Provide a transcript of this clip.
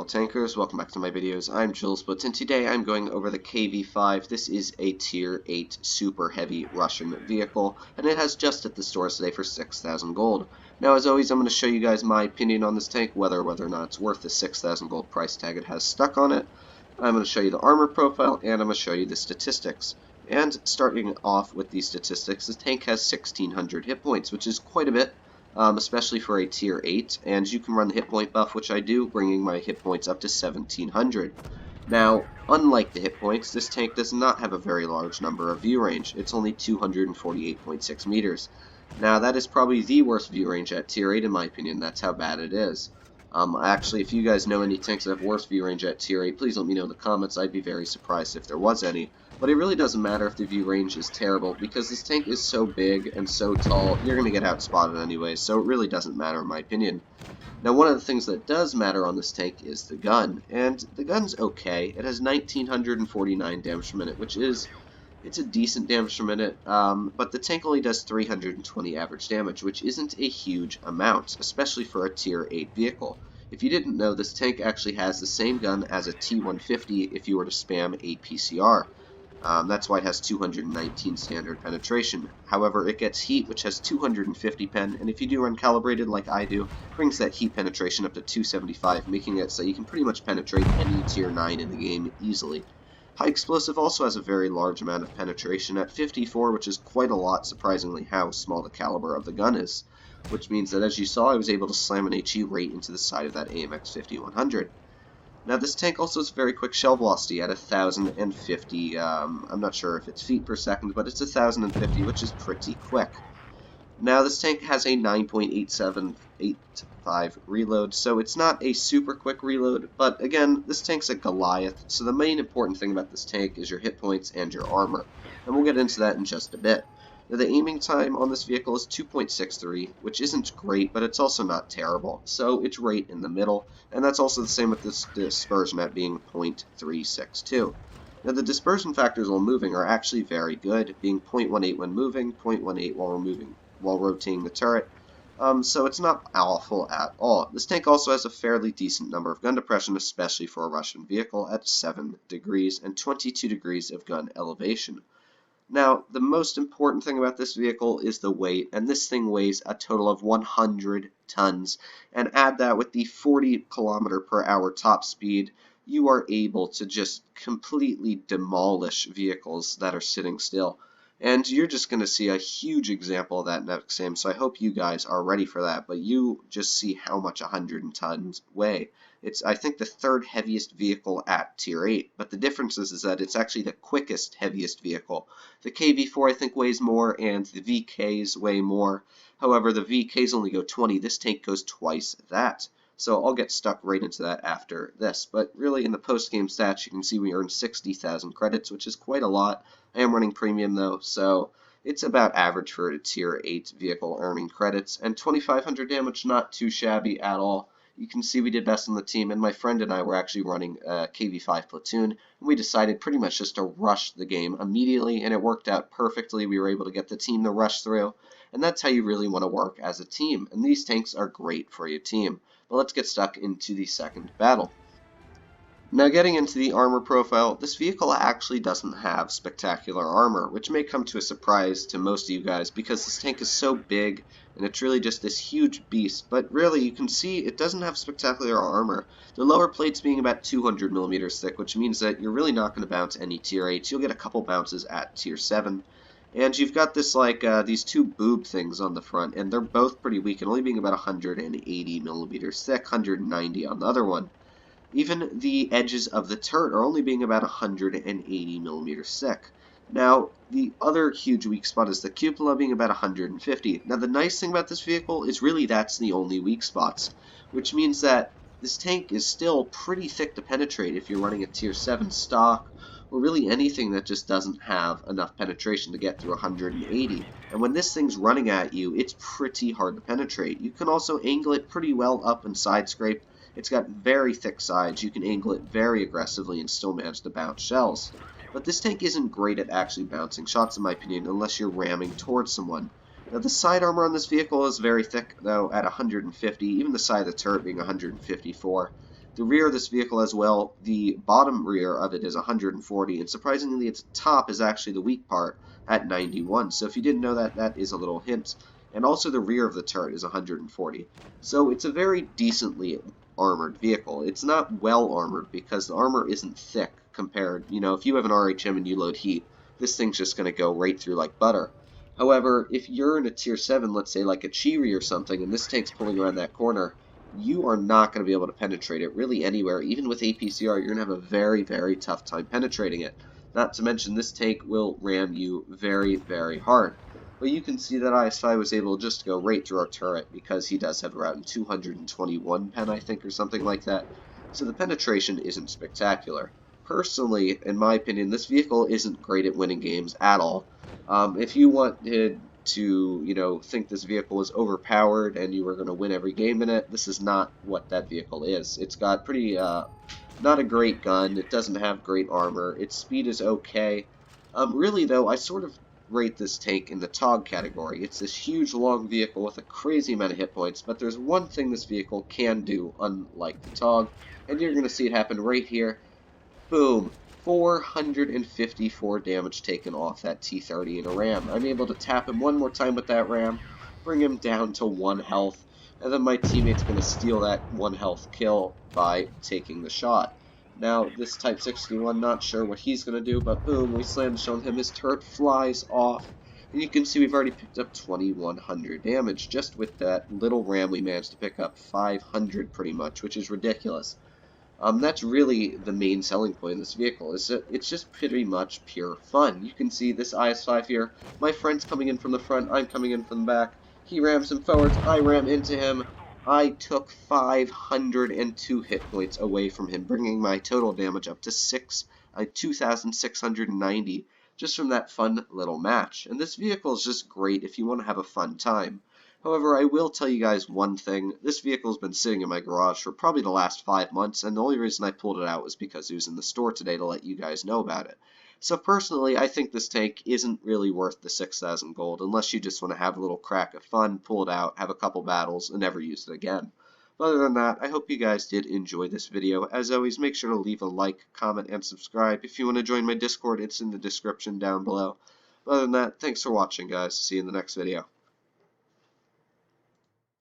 all tankers, welcome back to my videos. I'm Droodles, and today I'm going over the KV-5. This is a tier 8 super heavy Russian vehicle, and it has just at the stores today for 6,000 gold. Now, as always, I'm going to show you guys my opinion on this tank, whether or not it's worth the 6,000 gold price tag it has stuck on it. I'm going to show you the armor profile, and I'm going to show you the statistics. And starting off with these statistics, the tank has 1,600 hit points, which is quite a bit. Especially for a tier 8, and you can run the hit point buff, which I do, bringing my hit points up to 1,700. Now, unlike the hit points, this tank does not have a very large number of view range. It's only 248.6 meters. Now, that is probably the worst view range at tier 8 in my opinion. That's how bad it is. Actually, if you guys know any tanks that have worse view range at tier 8, please let me know in the comments. I'd be very surprised if there was any. But it really doesn't matter if the view range is terrible, because this tank is so big and so tall, you're going to get outspotted anyway, so it really doesn't matter in my opinion. Now, one of the things that does matter on this tank is the gun, and the gun's okay. It has 1,949 damage per minute, which is, it's a decent damage per minute, but the tank only does 320 average damage, which isn't a huge amount, especially for a tier 8 vehicle. If you didn't know, this tank actually has the same gun as a T-150 if you were to spam a PCR. That's why it has 219 standard penetration. However, it gets heat, which has 250 pen, and if you do run calibrated like I do, brings that heat penetration up to 275, making it so you can pretty much penetrate any tier 9 in the game easily. High explosive also has a very large amount of penetration at 54, which is quite a lot, surprisingly how small the caliber of the gun is. Which means that, as you saw, I was able to slam an HE right into the side of that AMX 5100. Now, this tank also has very quick shell velocity at 1,050, I'm not sure if it's feet per second, but it's 1,050, which is pretty quick. Now, this tank has a 9.8785 reload, so it's not a super quick reload, but again, this tank's a Goliath, so the main important thing about this tank is your hit points and your armor, and we'll get into that in just a bit. Now, the aiming time on this vehicle is 2.63, which isn't great, but it's also not terrible, so it's right in the middle, and that's also the same with this dispersion at being 0.362. Now, the dispersion factors while moving are actually very good, being 0.18 when moving, 0.18 while rotating the turret, so it's not awful at all. This tank also has a fairly decent number of gun depression, especially for a Russian vehicle, at 7 degrees and 22 degrees of gun elevation. Now, the most important thing about this vehicle is the weight, and this thing weighs a total of 100 tons, and add that with the 40 km/h top speed, you are able to just completely demolish vehicles that are sitting still. And you're just going to see a huge example of that next game, so I hope you guys are ready for that, but you just see how much 100 tons weigh. It's, I think, the third heaviest vehicle at tier 8, but the difference is that it's actually the quickest, heaviest vehicle. The KV-4, I think, weighs more, and the VKs weigh more. However, the VKs only go 20. This tank goes twice that. So I'll get stuck right into that after this. But really, in the post-game stats, you can see we earned 60,000 credits, which is quite a lot. I am running premium, though, so it's about average for a tier 8 vehicle earning credits. And 2,500 damage, not too shabby at all. You can see we did best on the team, and my friend and I were actually running a KV-5 platoon, and we decided pretty much just to rush the game immediately, and it worked out perfectly. We were able to get the team to rush through, and that's how you really want to work as a team, and these tanks are great for your team. But let's get stuck into the second battle. Now, getting into the armor profile, this vehicle actually doesn't have spectacular armor, which may come to a surprise to most of you guys because this tank is so big and it's really just this huge beast. But really, you can see it doesn't have spectacular armor. The lower plates being about 200 millimeters thick, which means that you're really not going to bounce any tier 8s. You'll get a couple bounces at tier 7. And you've got this, these two boob things on the front, and they're both pretty weak, and only being about 180 millimeters thick, 190 on the other one. Even the edges of the turret are only being about 180 millimeters thick. Now, the other huge weak spot is the cupola being about 150. Now, the nice thing about this vehicle is really that's the only weak spots, which means that this tank is still pretty thick to penetrate if you're running a tier 7 stock, or really anything that just doesn't have enough penetration to get through 180. And when this thing's running at you, it's pretty hard to penetrate. You can also angle it pretty well up and side scrape. It's got very thick sides. You can angle it very aggressively and still manage to bounce shells. But this tank isn't great at actually bouncing shots, in my opinion, unless you're ramming towards someone. Now, the side armor on this vehicle is very thick, though, at 150, even the side of the turret being 154. The rear of this vehicle as well, the bottom rear of it is 140, and surprisingly its top is actually the weak part at 91. So if you didn't know that, that is a little hint. And also the rear of the turret is 140. So it's a very decently armored vehicle. It's not well armored because the armor isn't thick compared, if you have an RHM and you load heat, this thing's just going to go right through like butter. However, if you're in a tier 7, let's say like a Chiri or something, and this tank's pulling around that corner, you are not going to be able to penetrate it really anywhere. Even with APCR, you're going to have a very, very tough time penetrating it. Not to mention, this tank will ram you very, very hard. But you can see that IS-5 was able just to go right through our turret because he does have around 221 pen, I think, or something like that. So the penetration isn't spectacular. Personally, in my opinion, this vehicle isn't great at winning games at all. If you wanted to, think this vehicle is overpowered and you were going to win every game in it, this is not what that vehicle is. It's got pretty, not a great gun. It doesn't have great armor. Its speed is okay. Really, though, I sort of rate this tank in the TOG category. It's this huge, long vehicle with a crazy amount of hit points, but there's one thing this vehicle can do, unlike the TOG, and you're going to see it happen right here. Boom. 454 damage taken off that T-30 in a ram. I'm able to tap him one more time with that ram, bring him down to 1 health, and then my teammate's going to steal that 1 health kill by taking the shot. Now, this Type 61, not sure what he's going to do, but boom, we slam on him, his turret flies off, and you can see we've already picked up 2100 damage. Just with that little ram, we managed to pick up 500 pretty much, which is ridiculous. That's really the main selling point of this vehicle, is that it's just pretty much pure fun. You can see this IS-5 here. My friend's coming in from the front, I'm coming in from the back. He rams him forwards, I ram into him. I took 502 hit points away from him, bringing my total damage up to 2,690 just from that fun little match. And this vehicle is just great if you want to have a fun time. However, I will tell you guys one thing. This vehicle's been sitting in my garage for probably the last 5 months, and the only reason I pulled it out was because it was in the store today to let you guys know about it. So personally, I think this tank isn't really worth the 6,000 gold, unless you just want to have a little crack of fun, pull it out, have a couple battles, and never use it again. But other than that, I hope you guys did enjoy this video. As always, make sure to leave a like, comment, and subscribe. If you want to join my Discord, it's in the description down below. But other than that, thanks for watching, guys. See you in the next video.